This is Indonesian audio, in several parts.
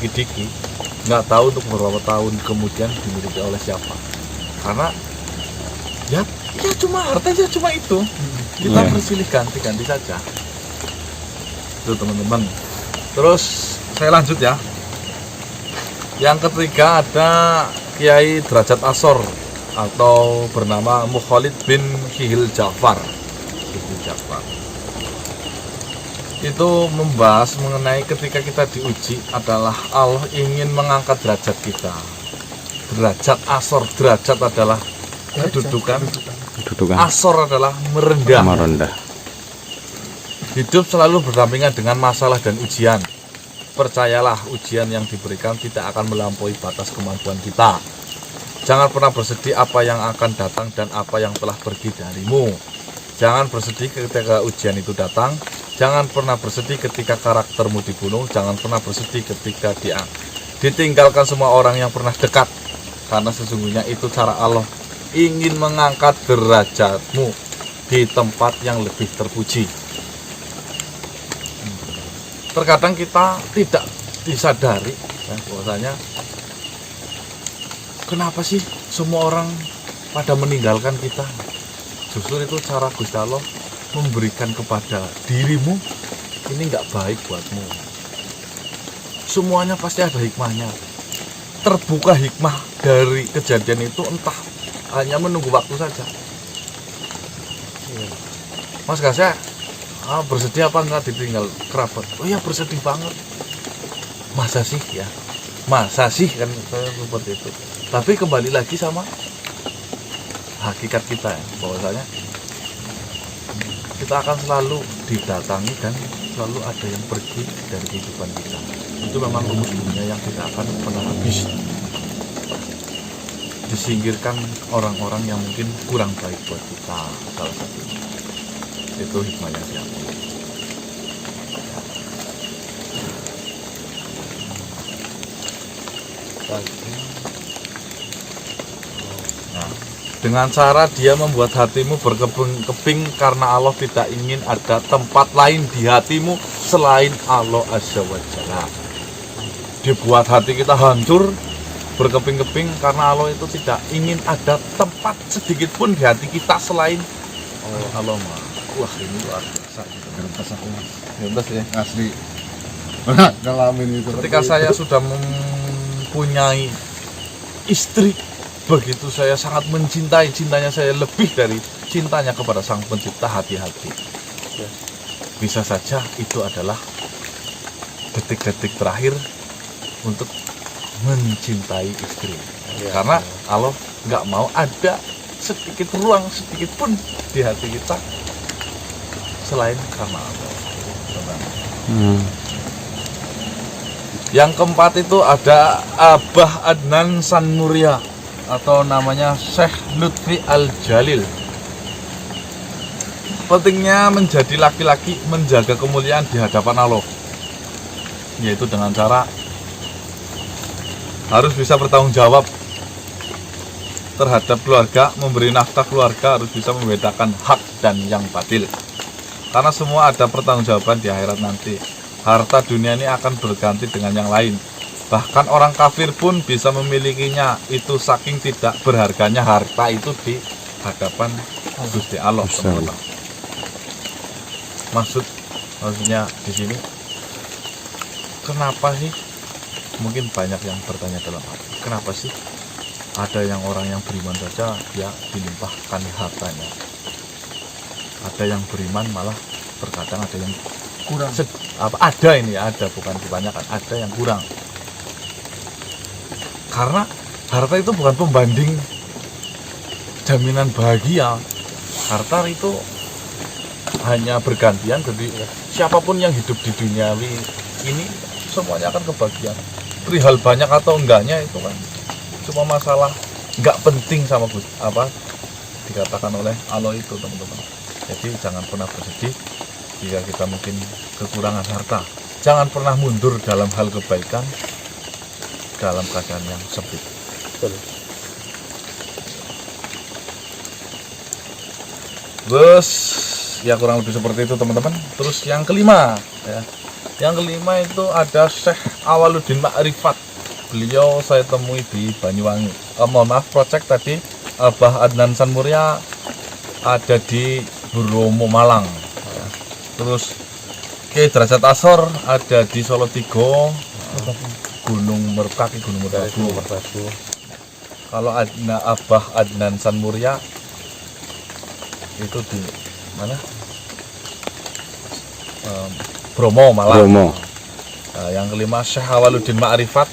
diki-diki, nggak tahu untuk beberapa tahun kemudian dimiliki oleh siapa. Karena ya cuma hartanya cuma itu, kita bersilih ganti saja. Itu teman-teman. Terus saya lanjut ya. Yang ketiga ada Kiai Derajat Ashor atau bernama Mukhalid bin Kihil Ja'far. Itu membahas mengenai ketika kita diuji adalah Allah ingin mengangkat derajat kita. Derajat Ashor, derajat adalah kedudukan. Ashor adalah merendah. Hidup selalu berdampingan dengan masalah dan ujian. Percayalah, ujian yang diberikan tidak akan melampaui batas kemampuan kita. Jangan pernah bersedih apa yang akan datang dan apa yang telah pergi darimu. Jangan bersedih ketika ujian itu datang. Jangan pernah bersedih ketika karaktermu dibunuh. Jangan pernah bersedih ketika ditinggalkan semua orang yang pernah dekat. Karena sesungguhnya itu cara Allah ingin mengangkat derajatmu di tempat yang lebih terpuji. Terkadang kita tidak disadari ya, bahwasanya kenapa sih semua orang pada meninggalkan kita. Justru itu cara Gusti Allah memberikan kepada dirimu, ini nggak baik buatmu. Semuanya pasti ada hikmahnya. Terbuka hikmah dari kejadian itu entah hanya menunggu waktu saja. Mas Gasya, bersedih apa enggak ditinggal kerabat? Oh ya bersedih banget. Masa sih ya? Masa sih kan seperti itu. Tapi kembali lagi sama hakikat kita ya, bahwasanya kita akan selalu didatangi dan selalu ada yang pergi dari kehidupan kita. Itu memang rumus dunia yang tidak akan pernah habis. Disingkirkan orang-orang yang mungkin kurang baik buat kita, salah satunya. Itu hikmahnya siapa. Dengan cara dia membuat hatimu berkeping-keping karena Allah tidak ingin ada tempat lain di hatimu selain Allah Azza wa Jalla. Dibuat hati kita hancur, berkeping-keping karena Allah itu tidak ingin ada tempat sedikit pun di hati kita selain Allah. Wah ini luar biasa. Gertas ya. Asli. Ngalamin itu. Ketika saya sudah mempunyai istri, begitu saya sangat mencintai, cintanya saya lebih dari cintanya kepada Sang Pencipta hati-hati. Bisa saja itu adalah detik-detik terakhir untuk mencintai istri. Karena Allah nggak mau ada sedikit ruang, sedikit pun di hati kita selain karena Allah. Yang keempat itu ada Abah Adnan Sanmuria atau namanya Syekh Lutfi Al-Jalil. Pentingnya menjadi laki-laki menjaga kemuliaan di hadapan Allah, yaitu dengan cara harus bisa bertanggung jawab terhadap keluarga, memberi nafkah keluarga, harus bisa membedakan hak dan yang batil. Karena semua ada pertanggungjawaban di akhirat nanti. Harta dunia ini akan berganti dengan yang lain. Bahkan orang kafir pun bisa memilikinya. Itu saking tidak berharganya harta itu di hadapan Gusti Allah, teman-teman. Maksudnya di sini, kenapa sih? Mungkin banyak yang bertanya dalam hati, kenapa sih ada yang orang yang beriman saja dia dilimpahkan hartanya? Ada yang beriman malah terkadang ada yang kurang. Ada bukan kebanyakan, ada yang kurang. Karena harta itu bukan pembanding jaminan bahagia. Harta itu hanya bergantian, jadi siapapun yang hidup di duniawi ini semuanya akan kebahagiaan. Perihal banyak atau enggaknya itu kan cuma masalah nggak penting sama apa dikatakan oleh Allah itu, teman-teman. Jadi jangan pernah bersedih jika kita mungkin kekurangan harta. Jangan pernah mundur dalam hal kebaikan dalam keadaan yang sempit. Terus ya kurang lebih seperti itu, teman-teman. Terus yang kelima ya, Yang kelima itu ada Syekh Awaluddin Ma'rifat. Beliau saya temui di Banyuwangi. Mohon maaf, project tadi Abah Adnan Sanmuria ada di Bromo Malang. Terus Kiai Derajat Asor ada di Solo Tigo, Gunung Merpati, Gunung Merbabu. Kalau Abah Adnan Sanmuria itu di mana? Bromo Malang. Nah, yang kelima Syekh Awaluddin Ma'rifat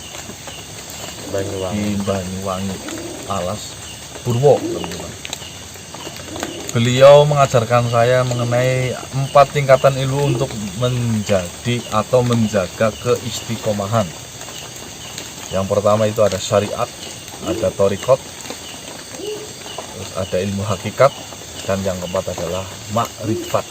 di Banyuwangi Alas Purwo. Beliau mengajarkan saya mengenai 4 tingkatan ilmu untuk menjadi atau menjaga keistiqomahan. Yang pertama itu ada syariat, ada thariqat, terus ada ilmu hakikat, dan yang keempat adalah ma'rifat.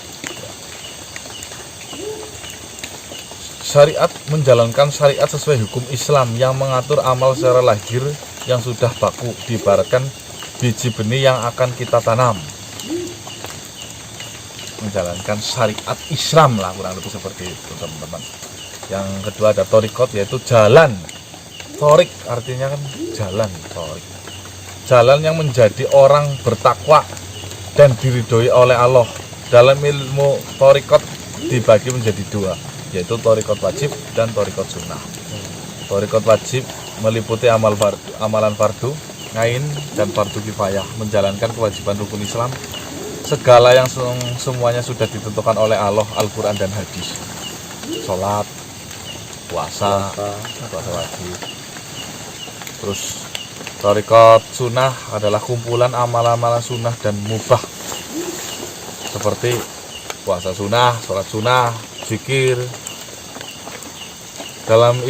Syariat menjalankan syariat sesuai hukum Islam yang mengatur amal secara lahir yang sudah baku, diibaratkan biji benih yang akan kita tanam. Menjalankan syariat Islam lah, kurang lebih seperti itu teman-teman. Yang kedua ada thariqat, yaitu jalan. Thorik artinya kan jalan, thorik. Jalan yang menjadi orang bertakwa dan diridhoi oleh Allah. Dalam ilmu thariqat dibagi menjadi 2, yaitu thariqat wajib dan thariqat sunnah. Thariqat wajib meliputi amalan fardu, ain, dan fardu kifayah, menjalankan kewajiban rukun Islam, segala yang semuanya sudah ditentukan oleh Allah, Al-Quran dan hadis. Sholat, puasa wajib. Terus thariqat sunnah adalah kumpulan amalan-amalan sunnah dan mubah, seperti puasa sunnah, sholat sunnah, zikir. Dalam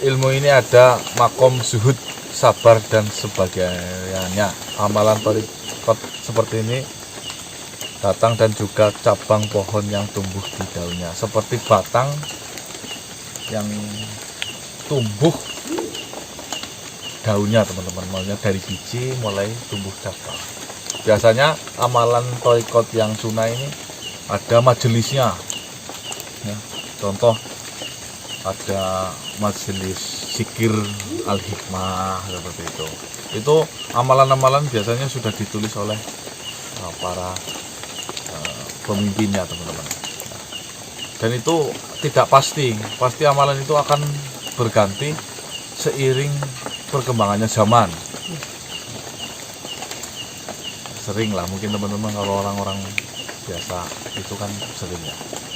ilmu ini ada makom zuhud, sabar, dan sebagainya. Amalan thariqat seperti ini batang dan juga cabang pohon yang tumbuh di daunnya, seperti batang yang tumbuh daunnya teman-teman, maunya dari biji mulai tumbuh cabang. Biasanya amalan thariqat yang sunnah ini ada majelisnya ya. Contoh ada majelis zikir al-hikmah seperti itu. Itu amalan-amalan biasanya sudah ditulis oleh para pemimpinnya teman-teman. Dan itu tidak pasti amalan itu akan berganti seiring perkembangannya zaman. Sering lah mungkin teman-teman kalau orang-orang biasa itu kan sering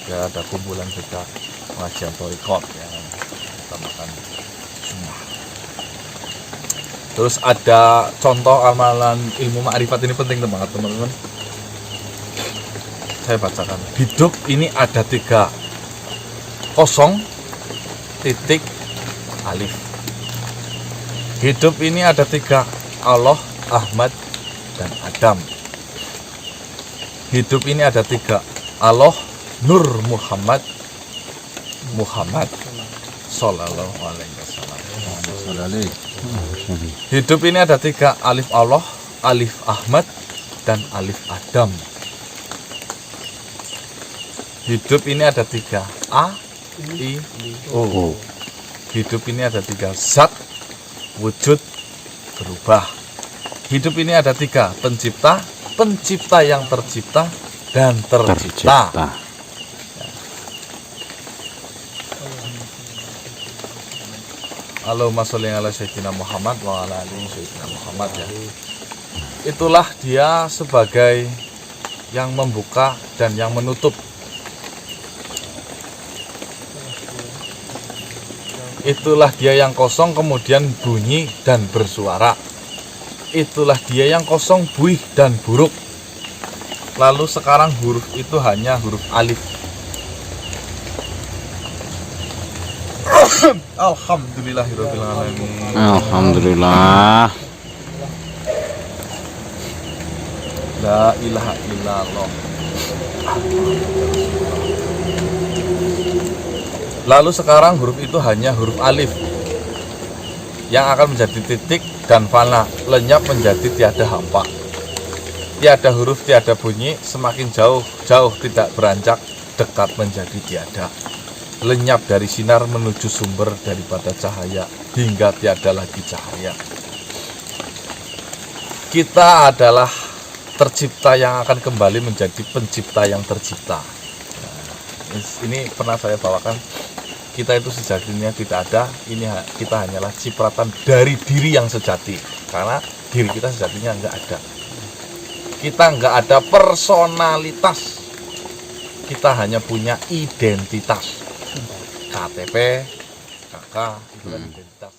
ya ada kumpulan juga pengajian thariqat ya, kita makan sunnah. Terus ada contoh amalan ilmu ma'rifat, ini penting banget teman-teman. Saya bacakan. Hidup ini ada 3 kosong titik alif. Hidup ini ada 3, Allah, Ahmad, dan Adam. Hidup ini ada 3, Allah, Nur, Muhammad Sallallahu Alaihi Wasallam. Hidup ini ada 3, alif Allah, alif Ahmad, dan alif Adam. Hidup ini ada 3, A, I, O. Hidup ini ada 3, zat, wujud, berubah. Hidup ini ada 3, pencipta, pencipta yang tercipta, dan tercipta. Allahumma sholli ala sayyidina Muhammad wa ala ali sayyidina Muhammad ya. Itulah dia sebagai yang membuka dan yang menutup. Itulah dia yang kosong kemudian bunyi dan bersuara. Itulah dia yang kosong, buih dan buruk. Lalu sekarang huruf itu hanya huruf alif. Alhamdulillahirabbil alamin. Alhamdulillah. La ilaha illallah. Lalu sekarang huruf itu hanya huruf alif yang akan menjadi titik dan fana, lenyap menjadi tiada hampa. Tiada huruf, tiada bunyi, semakin jauh tidak beranjak, dekat menjadi tiada. lenyap dari sinar menuju sumber daripada cahaya hingga tiada lagi cahaya. Kita adalah tercipta yang akan kembali menjadi pencipta yang tercipta. Nah, ini pernah saya bawakan. Kita itu sejatinya tidak ada. Kita hanyalah cipratan dari diri yang sejati. Karena diri kita sejatinya nggak ada. Kita nggak ada personalitas. Kita hanya punya identitas. KTP, KK, itu kan identitas.